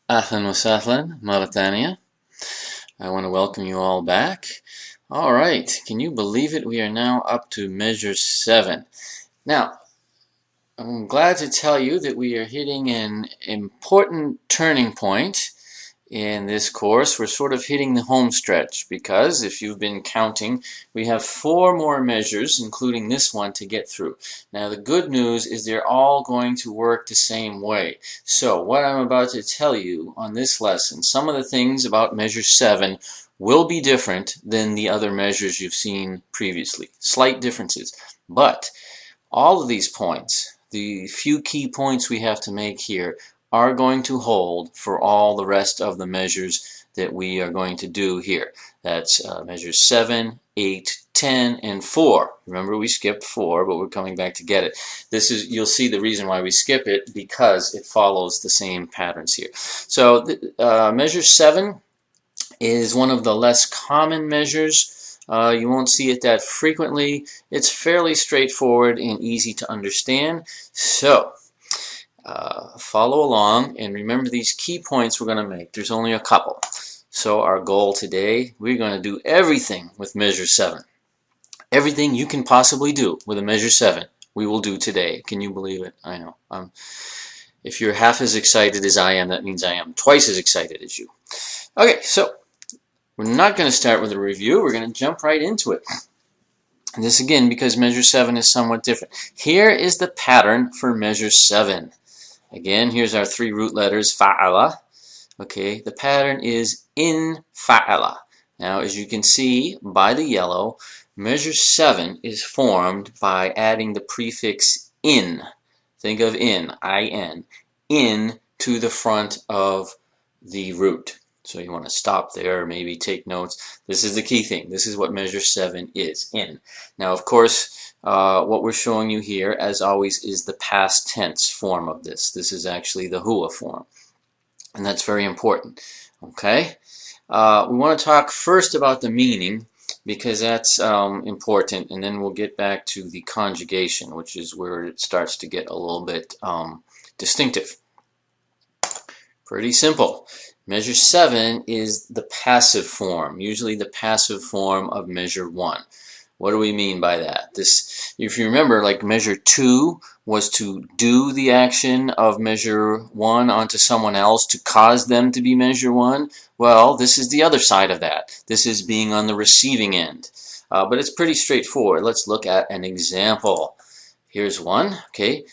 أهلا وسهلا مرة ثانية. I want to welcome you all back. All right, can you believe it? We are now up to measure 7. Now, I'm glad to tell you that we are hitting an important turning point in this course. We're sort of hitting the home stretch because, if you've been counting, we have 4 more measures, including this one, to get through. Now, the good news is they're all going to work the same way. So, what I'm about to tell you on this lesson, some of the things about measure 7 will be different than the other measures you've seen previously. Slight differences. But all of these points, the few key points we have to make here, are going to hold for all the rest of the measures that we are going to do here. That's measures 7, 8, 10, and 4. Remember, we skipped 4, but we're coming back to get it. This is, you'll see the reason why we skip it, because it follows the same patterns here. So measure 7 is one of the less common measures. You won't see it that frequently. It's fairly straightforward and easy to understand. So follow along and remember these key points we're going to make. There's only a couple. So our goal today, we're going to do everything with measure 7. Everything you can possibly do with a measure 7, we will do today. Can you believe it? I know. If you're half as excited as I am, that means I am twice as excited as you. Okay, so we're not going to start with a review. We're going to jump right into it. And this again because measure 7 is somewhat different. Here is the pattern for measure 7. Again, here's our 3 root letters, fa'ala. Okay, the pattern is in fa'ala. Now, as you can see by the yellow, measure 7 is formed by adding the prefix in. Think of in, in to the front of the root. So you want to stop there, or maybe take notes. This is the key thing. This is what measure 7 is, in. Now, of course, what we're showing you here, as always, is the past tense form of this. This is actually the huwa form, and that's very important. Okay? We want to talk first about the meaning, because that's important, and then we'll get back to the conjugation, which is where it starts to get a little bit distinctive. Pretty simple. Measure 7 is the passive form, usually the passive form of measure 1. What do we mean by that? This, if you remember, like measure 2 was to do the action of measure 1 onto someone else to cause them to be measure 1. Well, this is the other side of that. This is being on the receiving end. But it's pretty straightforward. Let's look at an example. Here's one. Okay.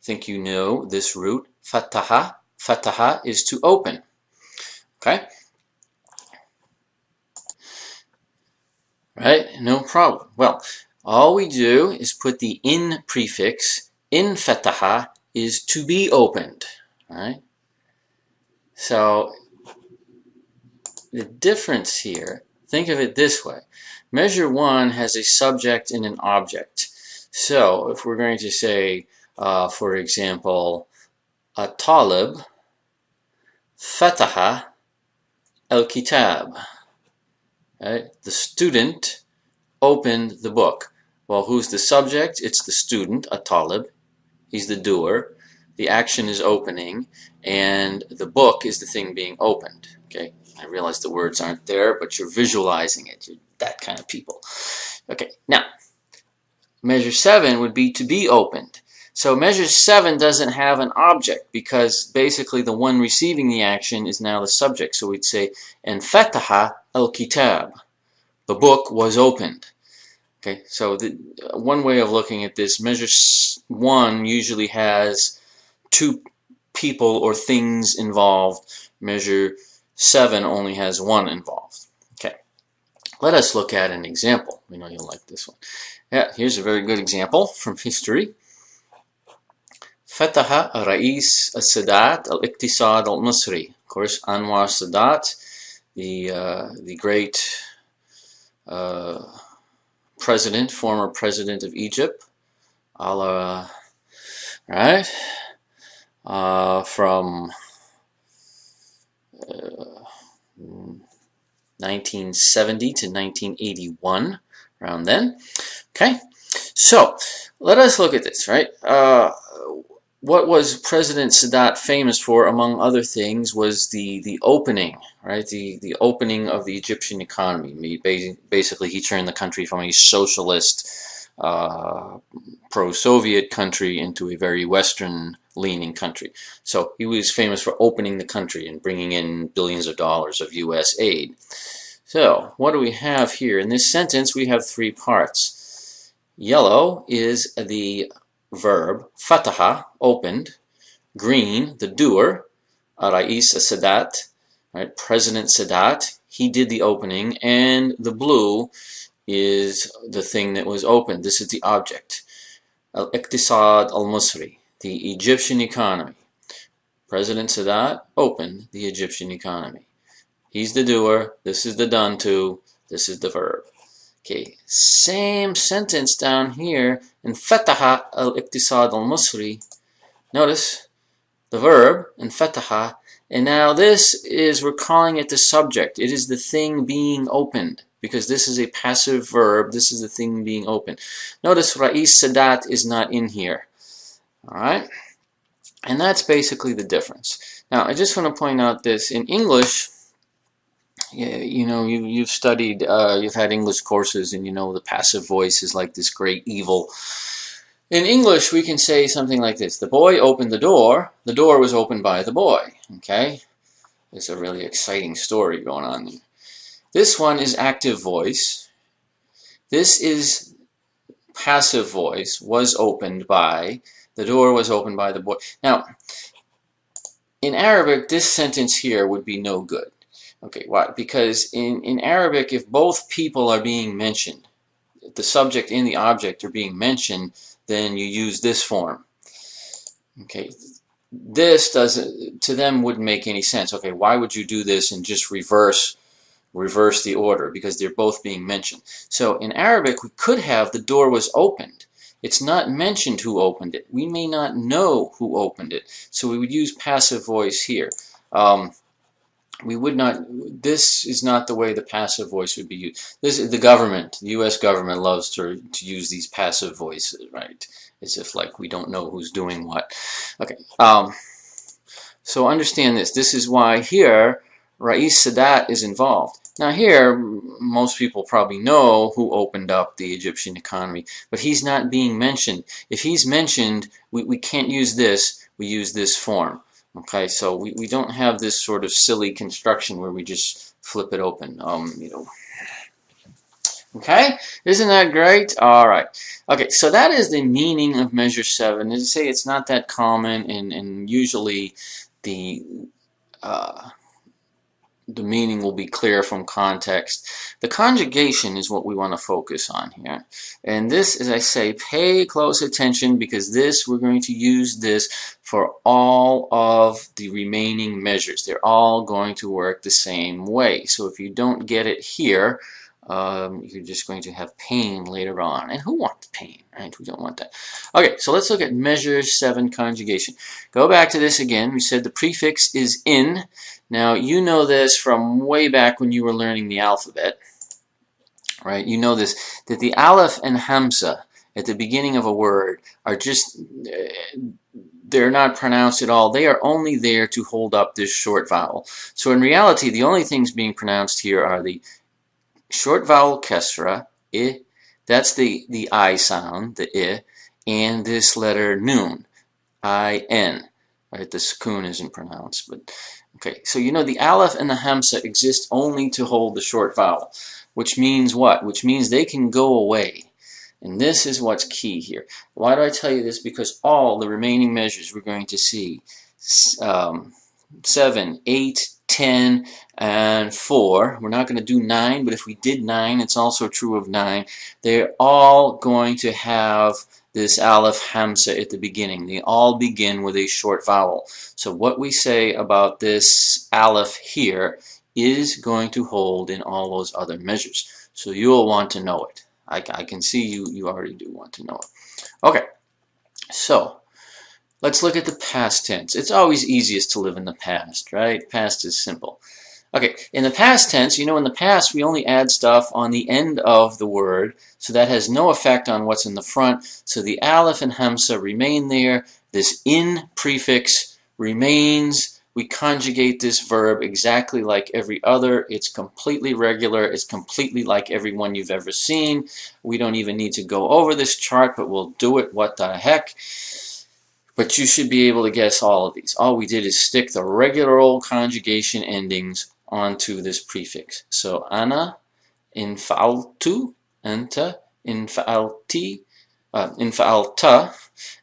Think you know this root, fataha. Fataha is to open. Okay? Right? No problem. Well, all we do is put the in prefix. In fataha is to be opened. Right? So the difference here, think of it this way. Measure 1 has a subject and an object. So if we're going to say, for example, a talib fataha al-kitab. Right? The student opened the book. Well, who's the subject? It's the student, a talib. He's the doer. The action is opening, and the book is the thing being opened. Okay? I realize the words aren't there, but you're visualizing it. You're that kind of people. Okay, now, measure 7 would be to be opened. So measure 7 doesn't have an object, because basically the one receiving the action is now the subject. So we'd say, "Enfataha al-kitab." The book was opened. Okay, so one way of looking at this, measure 1 usually has 2 people or things involved. Measure 7 only has 1 involved. Okay, let us look at an example. We know you'll like this one. Yeah, here's a very good example from history. فتح رئيس السادات الاقتصاد المصري. Of course, Anwar Sadat, the great president, former president of Egypt, right? From 1970 to 1981, around then. Okay, so let us look at this, right? what was President Sadat famous for, among other things, was the opening, right? The opening of the Egyptian economy. Basically, he turned the country from a socialist, pro-Soviet country into a very Western-leaning country. So he was famous for opening the country and bringing in billions of dollars of U.S. aid. So what do we have here? In this sentence, we have three parts. Yellow is the verb, fataha, opened. Green, the doer, Rais Sadat, right? President Sadat, he did the opening. And the blue is the thing that was opened. This is the object. Al-Iqtisad al-Musri, the Egyptian economy. President Sadat opened the Egyptian economy. He's the doer, this is the done to, this is the verb. Okay, same sentence down here in Fataha al-Iqtisad al-Musri. Notice the verb in Fataha, and now this is, we're calling it the subject. It is the thing being opened, because this is a passive verb. This is the thing being opened. Notice Rais Sadat is not in here. Alright? And that's basically the difference. Now, I just want to point out this. In English, you know, you've studied, you've had English courses, and you know the passive voice is like this great evil. In English, we can say something like this. The boy opened the door was opened by the boy. Okay? It's a really exciting story going on there. This one is active voice. This is passive voice, was opened by. The door was opened by the boy. Now, in Arabic, this sentence here would be no good. Okay, why? Because in Arabic, if both people are being mentioned, if the subject and the object are being mentioned, then you use this form. Okay, this doesn't, to them, wouldn't make any sense. Okay, why would you do this and just reverse the order? Because they're both being mentioned. So in Arabic, we could have the door was opened. It's not mentioned who opened it. We may not know who opened it. So we would use passive voice here. We would not, this is not the way the passive voice would be used. This is the government, the U.S. government loves to use these passive voices, right? As if like we don't know who's doing what. Okay, so understand this. This is why here, Rais Sadat is involved. Now here, most people probably know who opened up the Egyptian economy, but he's not being mentioned. If he's mentioned, we can't use this, we use this form. Okay, so we don't have this sort of silly construction where we just flip it open, you know. Okay, isn't that great? All right. Okay, so that is the meaning of Measure 7. As I say, it's not that common, and usually the meaning will be clear from context. The conjugation is what we want to focus on here. And this, as I say, pay close attention, because this, we're going to use this for all of the remaining measures. They're all going to work the same way. So if you don't get it here, you're just going to have pain later on. And who wants pain, right? We don't want that. Okay, so let's look at Measure 7 conjugation. Go back to this again. We said the prefix is in. Now, you know this from way back when you were learning the alphabet, right? You know this, that the aleph and hamza at the beginning of a word are just, they're not pronounced at all. They are only there to hold up this short vowel. So in reality, the only things being pronounced here are the short vowel kesra, I, that's the I sound, the I, and this letter nun, I-N, right? The sukoon isn't pronounced, but okay, so you know the aleph and the hamza exist only to hold the short vowel, which means what? Which means they can go away. And this is what's key here. Why do I tell you this? Because all the remaining measures we're going to see, 7, 8, 10, and 4. We're not going to do 9, but if we did 9, it's also true of 9. They're all going to have this aleph hamza at the beginning. They all begin with a short vowel. So what we say about this aleph here is going to hold in all those other measures. So you'll want to know it. I can see you already do want to know it. Okay, so let's look at the past tense. It's always easiest to live in the past, right? Past is simple. Okay, in the past tense, you know, in the past we only add stuff on the end of the word, so that has no effect on what's in the front. So the aleph and hamza remain there. This in prefix remains. We conjugate this verb exactly like every other. It's completely regular. It's completely like every one you've ever seen. We don't even need to go over this chart, but we'll do it. What the heck? But you should be able to guess all of these. All we did is stick the regular old conjugation endings onto this prefix. So ana infa'altu, anta infa'alti, infa'alta,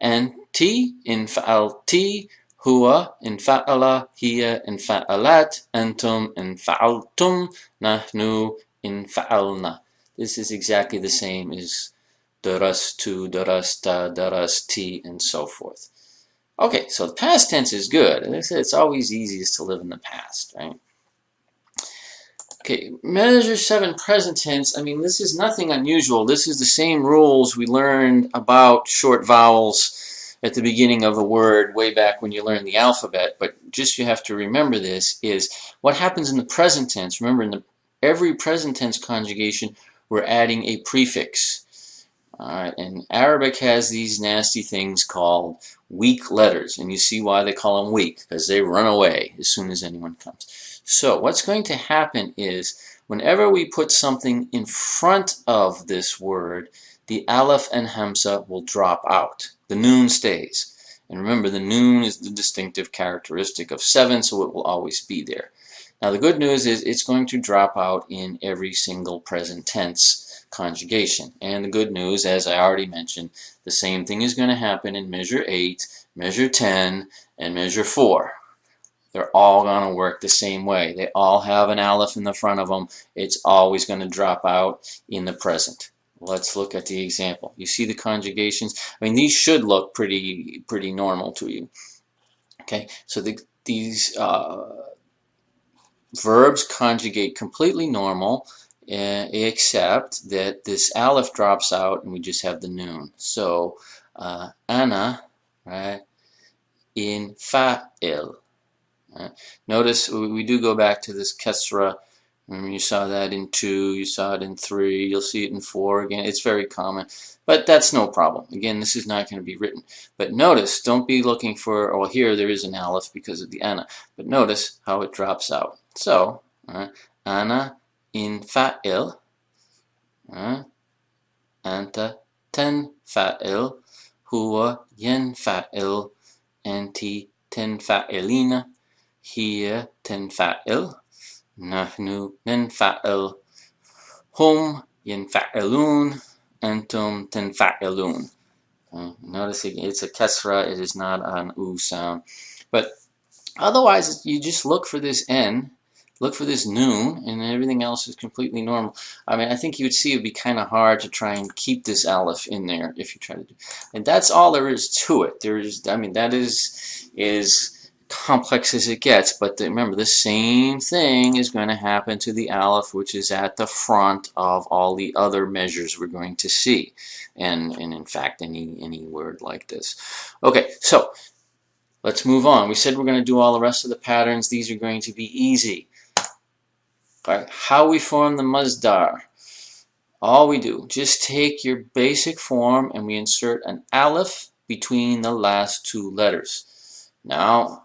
anti infa'alti, huwa infa'ala, hiya infa'alat, antum infa'altum, nahnu infa'alna. This is exactly the same as darastu, darasta, darasti, and so forth. Okay, so the past tense is good. As I said, it's always easiest to live in the past, right? Okay, Measure 7 present tense. I mean, this is nothing unusual. This is the same rules we learned about short vowels at the beginning of a word way back when you learned the alphabet. But just you have to remember this is what happens in the present tense. Remember, in every present tense conjugation, we're adding a prefix. All right, and Arabic has these nasty things called weak letters, and you see why they call them weak, because they run away as soon as anyone comes. So what's going to happen is whenever we put something in front of this word, the aleph and hamza will drop out. The noon stays. And remember, the noon is the distinctive characteristic of 7, so it will always be there. Now the good news is it's going to drop out in every single present tense conjugation. And the good news, as I already mentioned, the same thing is going to happen in Measure 8, Measure 10, and Measure 4. They're all going to work the same way. They all have an aleph in the front of them. It's always going to drop out in the present. Let's look at the example. You see the conjugations? I mean, these should look pretty normal to you. Okay, so these verbs conjugate completely normal, except that this aleph drops out and we just have the noon. So ana, right, in fa'il. Right. Notice we do go back to this kesra. Remember, you saw that in 2, you saw it in 3, you'll see it in 4 again. It's very common, but that's no problem. Again, this is not going to be written. But notice, don't be looking for, well, here there is an aleph because of the ana, but notice how it drops out. So, ana in fa'il, anta tanfa'il, huwa yanfa'il, anti tanfa'ilina, hiya tanfa'il, nahnu nanfa'il, hum yanfa'ilun, antum tanfa'ilun. Notice it's a kesra, it is not an u sound. But otherwise, you just look for this n, look for this noon, and everything else is completely normal. I mean, I think you would see it would be kind of hard to try and keep this aleph in there if you try to do. And that's all there is to it. I mean, that is complex as it gets, but remember, the same thing is going to happen to the aleph, which is at the front of all the other measures we're going to see, and in fact, any word like this. Okay, so let's move on. We said we're going to do all the rest of the patterns. These are going to be easy. All right, how we form the masdar. All we do, just take your basic form and we insert an aleph between the last 2 letters. Now,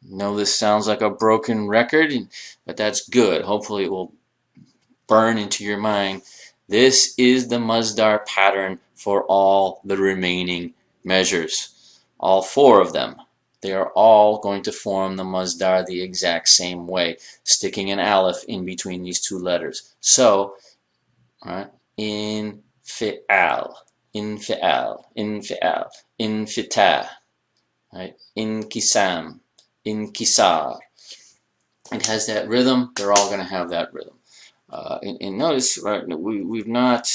I know this sounds like a broken record, but that's good. Hopefully it will burn into your mind. This is the masdar pattern for all the remaining measures. All 4 of them. They are all going to form the masdar the exact same way, sticking an aleph in between these 2 letters. So, infi'al, infi'al, infi'al, infitah, right? Inkisam, inkisar. It has that rhythm. They're all going to have that rhythm. And notice, right, we've not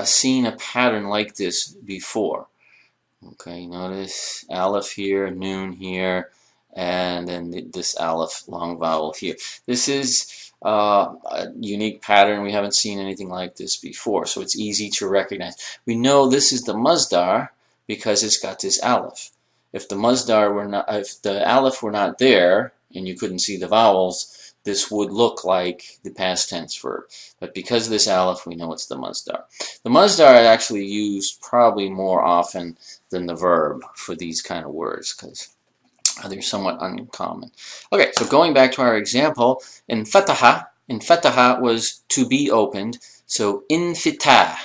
seen a pattern like this before. Okay, notice aleph here, noon here, and then this aleph long vowel here. This is a unique pattern. We haven't seen anything like this before, so it's easy to recognize. We know this is the masdar because it's got this aleph. If the masdar were not, if the aleph were not there and you couldn't see the vowels, this would look like the past tense verb. But because of this aleph, we know it's the masdar. The masdar is actually used probably more often than the verb for these kind of words because they're somewhat uncommon. Okay, so going back to our example, in fataha was to be opened. So infitah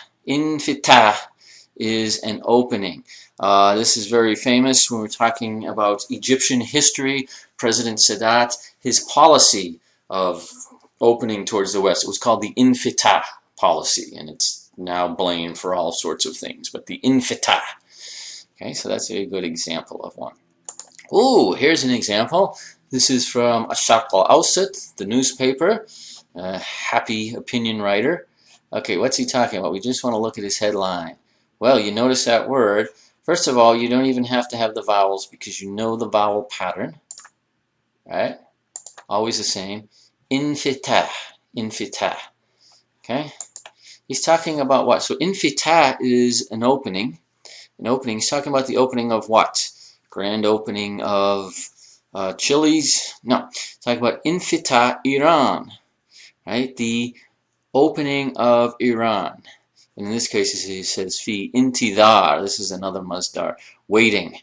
is an opening. This is very famous when we're talking about Egyptian history. President Sadat, his policy of opening towards the west, it was called the infitah policy, and it's now blamed for all sorts of things, but the infitah. Okay, so that's a good example of one. Ooh, here's an example. This is from Ash-Sharq al-Awsat, the newspaper. Happy opinion writer. Okay, what's he talking about? We just want to look at his headline. Well, you notice that word. First of all, you don't even have to have the vowels because you know the vowel pattern. Right? Always the same. Infitah. Okay? He's talking about what? So infitah is an opening. An opening. He's talking about the opening of what? Grand opening of Chili's? No. He's talking about infitah Iran. Right? The opening of Iran. And in this case, he says fi intidar. This is another masdar. Waiting.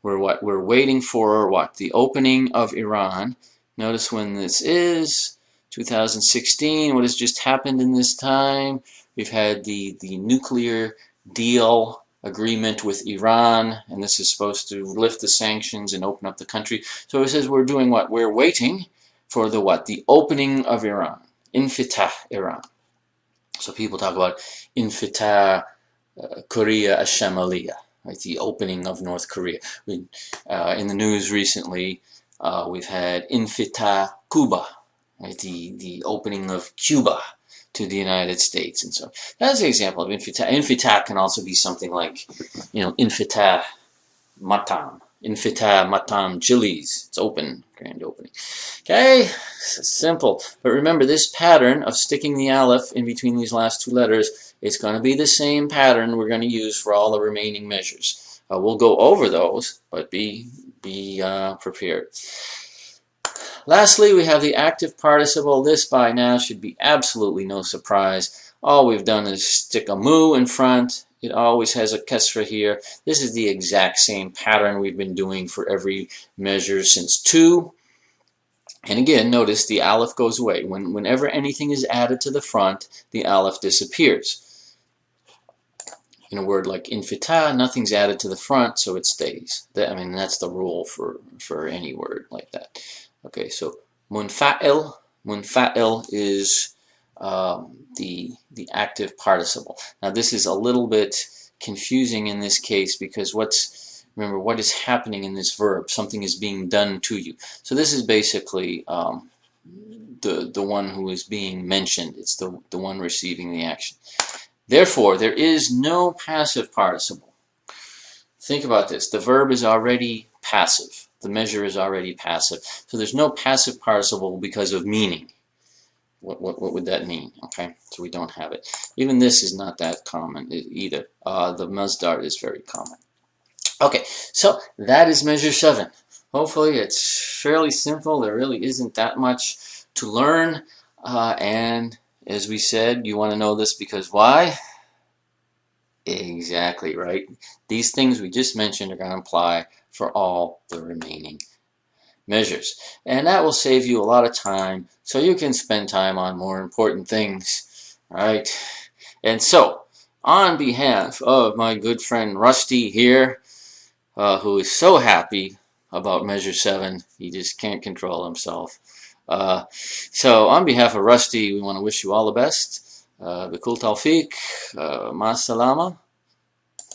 We're what? We're waiting for what? The opening of Iran. Notice when this is 2016. What has just happened in this time? We've had the nuclear deal agreement with Iran, and this is supposed to lift the sanctions and open up the country. So it says we're doing what? We're waiting for the what? The opening of Iran. Infitah Iran. So people talk about Infitah Korea Ash-Shamaliya, right? The opening of North Korea. In the news recently, we've had Infitah Cuba, right? The opening of Cuba to the United States. And so that's an example of infitah. Infitah can also be something like, infitah matam Chili's. It's open, grand opening. Okay, it's simple. But remember, this pattern of sticking the aleph in between these last two letters, it's going to be the same pattern we're going to use for all the remaining measures. We'll go over those, but be prepared. Lastly, we have the active participle. This by now should be absolutely no surprise. All we've done is stick a mu in front. It always has a kasra here. This is the exact same pattern we've been doing for every measure since 2. And again, notice the aleph goes away. Whenever anything is added to the front, the aleph disappears. In a word like infitah, nothing's added to the front, so it stays. That's the rule for any word like that. Okay, so munfa'il is the active participle. Now this is a little bit confusing in this case because remember what is happening in this verb? Something is being done to you. So this is basically the one who is being mentioned. It's the one receiving the action. Therefore, there is no passive participle. Think about this. The verb is already passive. The measure is already passive. So there's no passive participle because of meaning. What would that mean? Okay, so we don't have it. Even this is not that common either. The masdar is very common. Okay, so that is measure 7. Hopefully it's fairly simple. There really isn't that much to learn. And as we said, you want to know this because why? Exactly right. These things we just mentioned are going to apply for all the remaining measures. And that will save you a lot of time so you can spend time on more important things. Alright? And so, on behalf of my good friend Rusty here, who is so happy about measure 7, he just can't control himself. So, on behalf of Rusty, we want to wish you all the best. Bikul tawfiq, ma salama.